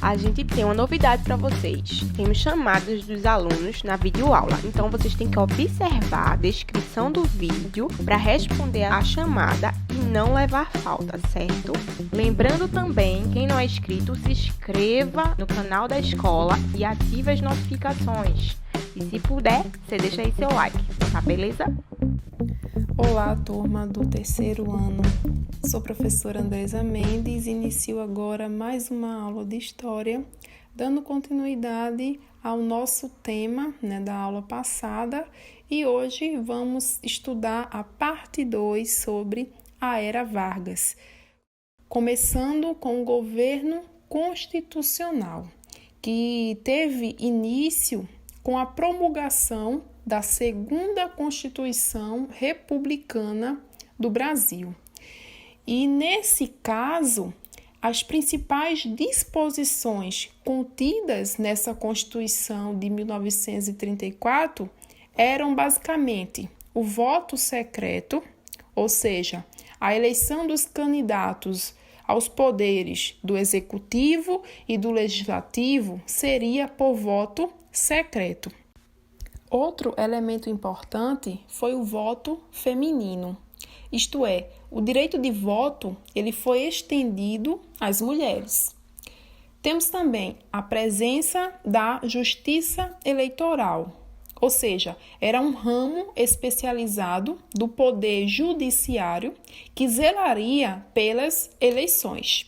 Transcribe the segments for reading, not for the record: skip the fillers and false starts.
A gente tem uma novidade para vocês. Temos chamadas dos alunos na videoaula. Então, vocês têm que observar a descrição do vídeo para responder a chamada e não levar falta, certo? Lembrando também, quem não é inscrito, se inscreva no canal da escola e ative as notificações. E se puder, você deixa aí seu like, tá beleza? Olá, turma do terceiro ano. Sou a professora Andresa Mendes e inicio agora mais uma aula de História, dando continuidade ao nosso tema, da aula passada, e hoje vamos estudar a parte 2 sobre a Era Vargas, começando com o governo constitucional, que teve início com a promulgação da segunda Constituição Republicana do Brasil. E nesse caso, as principais disposições contidas nessa Constituição de 1934 eram basicamente o voto secreto, ou seja, a eleição dos candidatos aos poderes do Executivo e do Legislativo seria por voto secreto. Outro elemento importante foi o voto feminino, isto é, o direito de voto ele foi estendido às mulheres. Temos também a presença da justiça eleitoral, ou seja, era um ramo especializado do poder judiciário que zelaria pelas eleições.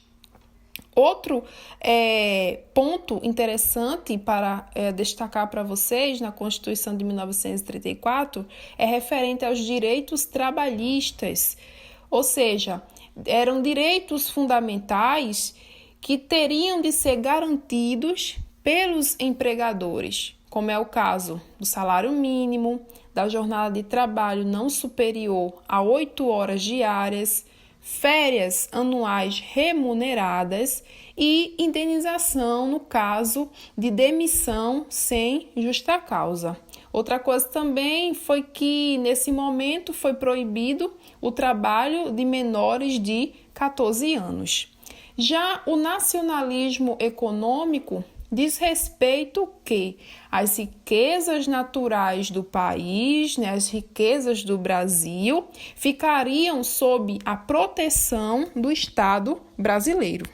Outro ponto interessante para destacar para vocês na Constituição de 1934 é referente aos direitos trabalhistas, ou seja, eram direitos fundamentais que teriam de ser garantidos pelos empregadores, como é o caso do salário mínimo, da jornada de trabalho não superior a 8 horas diárias, férias anuais remuneradas e indenização no caso de demissão sem justa causa. Outra coisa também foi que, nesse momento, foi proibido o trabalho de menores de 14 anos. Já o nacionalismo econômico diz respeito que as riquezas naturais do país, as riquezas do Brasil, ficariam sob a proteção do Estado brasileiro.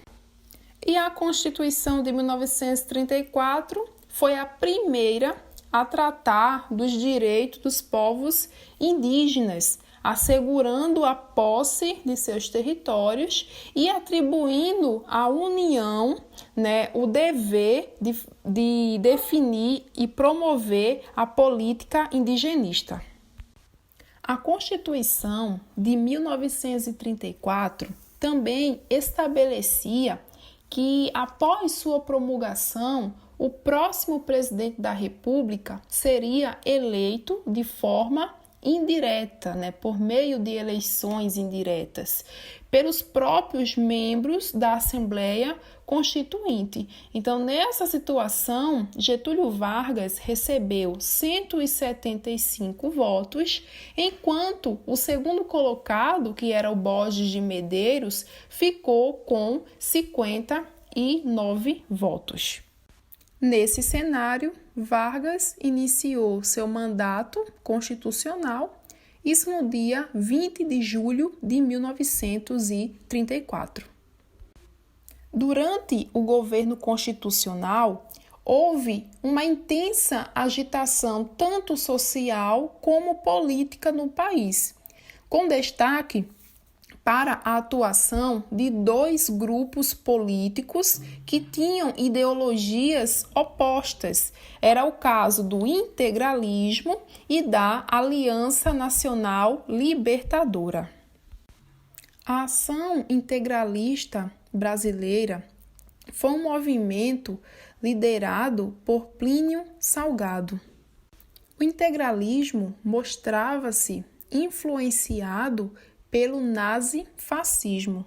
E a Constituição de 1934 foi a primeira a tratar dos direitos dos povos indígenas, assegurando a posse de seus territórios e atribuindo à União o dever de definir e promover a política indigenista. A Constituição de 1934 também estabelecia que, após sua promulgação, o próximo presidente da República seria eleito de forma indireta, por meio de eleições indiretas, pelos próprios membros da Assembleia Constituinte. Então, nessa situação, Getúlio Vargas recebeu 175 votos, enquanto o segundo colocado, que era o Borges de Medeiros, ficou com 59 votos. Nesse cenário, Vargas iniciou seu mandato constitucional, isso no dia 20 de julho de 1934. Durante o governo constitucional, houve uma intensa agitação tanto social como política no país, com destaque para a atuação de dois grupos políticos que tinham ideologias opostas. Era o caso do integralismo e da Aliança Nacional Libertadora. A ação integralista brasileira foi um movimento liderado por Plínio Salgado. O integralismo mostrava-se influenciado pelo nazifascismo.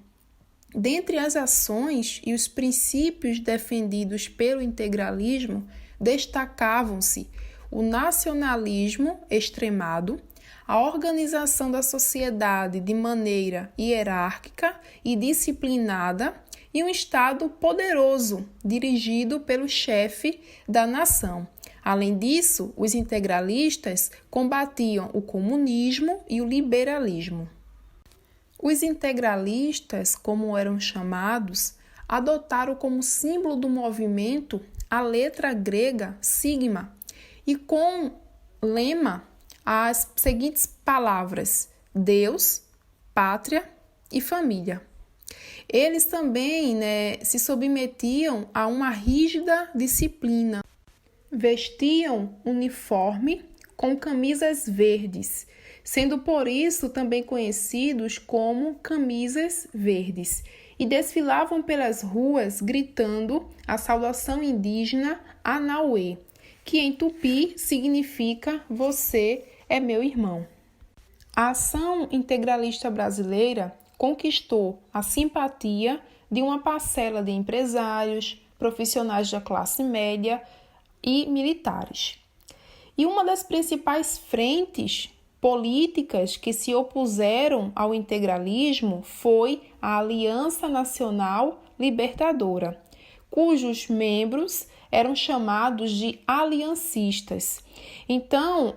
Dentre as ações e os princípios defendidos pelo integralismo, destacavam-se o nacionalismo extremado, a organização da sociedade de maneira hierárquica e disciplinada e um Estado poderoso, dirigido pelo chefe da nação. Além disso, os integralistas combatiam o comunismo e o liberalismo. Os integralistas, como eram chamados, adotaram como símbolo do movimento a letra grega sigma e com lema as seguintes palavras: Deus, pátria e família. Eles também se submetiam a uma rígida disciplina. Vestiam uniforme com camisas verdes, sendo por isso também conhecidos como camisas verdes, e desfilavam pelas ruas gritando a saudação indígena Anauê, que em tupi significa "você é meu irmão". A ação integralista brasileira conquistou a simpatia de uma parcela de empresários, profissionais da classe média e militares. E uma das principais frentes políticas que se opuseram ao integralismo foi a Aliança Nacional Libertadora, cujos membros eram chamados de aliancistas. Então,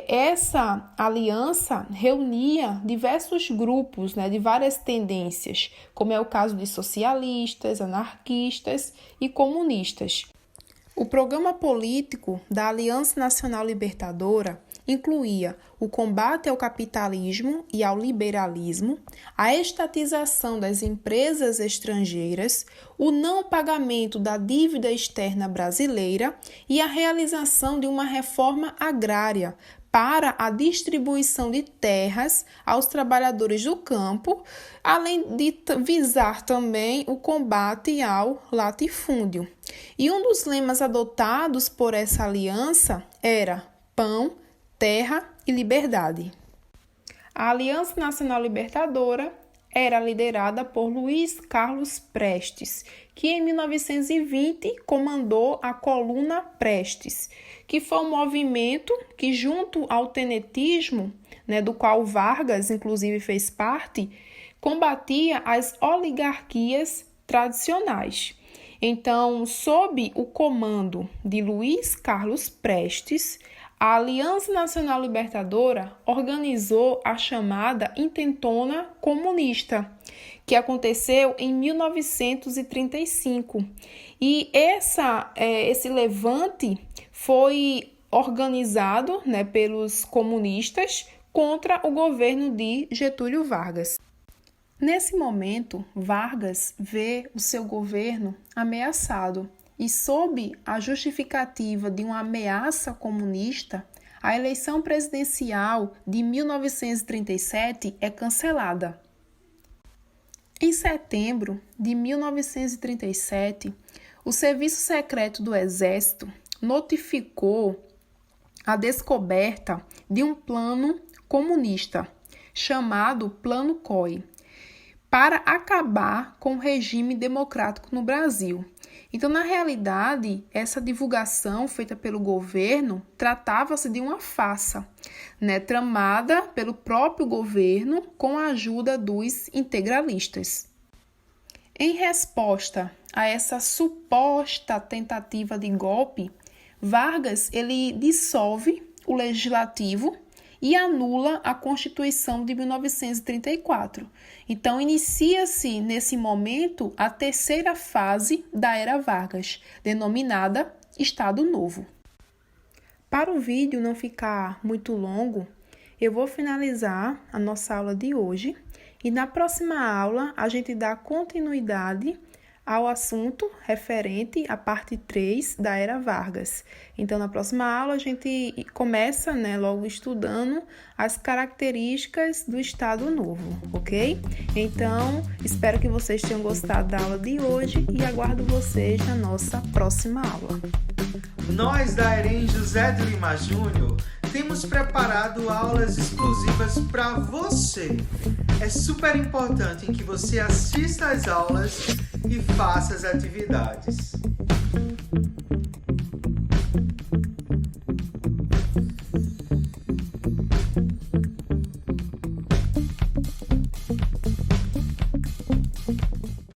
essa aliança reunia diversos grupos, de várias tendências, como é o caso de socialistas, anarquistas e comunistas. O programa político da Aliança Nacional Libertadora incluía o combate ao capitalismo e ao liberalismo, a estatização das empresas estrangeiras, o não pagamento da dívida externa brasileira e a realização de uma reforma agrária para a distribuição de terras aos trabalhadores do campo, além de visar também o combate ao latifúndio. E um dos lemas adotados por essa aliança era pão, terra e liberdade. A Aliança Nacional Libertadora era liderada por Luiz Carlos Prestes, que em 1920 comandou a Coluna Prestes, que foi um movimento que, junto ao tenetismo, do qual Vargas inclusive fez parte, combatia as oligarquias tradicionais. Então, sob o comando de Luiz Carlos Prestes, a Aliança Nacional Libertadora organizou a chamada Intentona Comunista, que aconteceu em 1935. E esse levante foi organizado pelos comunistas contra o governo de Getúlio Vargas. Nesse momento, Vargas vê o seu governo ameaçado e, sob a justificativa de uma ameaça comunista, a eleição presidencial de 1937 é cancelada. Em setembro de 1937, o Serviço Secreto do Exército notificou a descoberta de um plano comunista, chamado Plano COI, para acabar com o regime democrático no Brasil. Então, na realidade, essa divulgação feita pelo governo tratava-se de uma farsa, tramada pelo próprio governo com a ajuda dos integralistas. Em resposta a essa suposta tentativa de golpe, Vargas ele dissolve o Legislativo e anula a Constituição de 1934. Então, inicia-se, nesse momento, a terceira fase da Era Vargas, denominada Estado Novo. Para o vídeo não ficar muito longo, eu vou finalizar a nossa aula de hoje e na próxima aula a gente dá continuidade ao assunto referente à parte 3 da Era Vargas. Então, na próxima aula, a gente começa, logo estudando as características do Estado Novo, ok? Então, espero que vocês tenham gostado da aula de hoje e aguardo vocês na nossa próxima aula. Nós, da EREM José de Lima Júnior, temos preparado aulas exclusivas para você. É super importante que você assista às aulas e faça as atividades.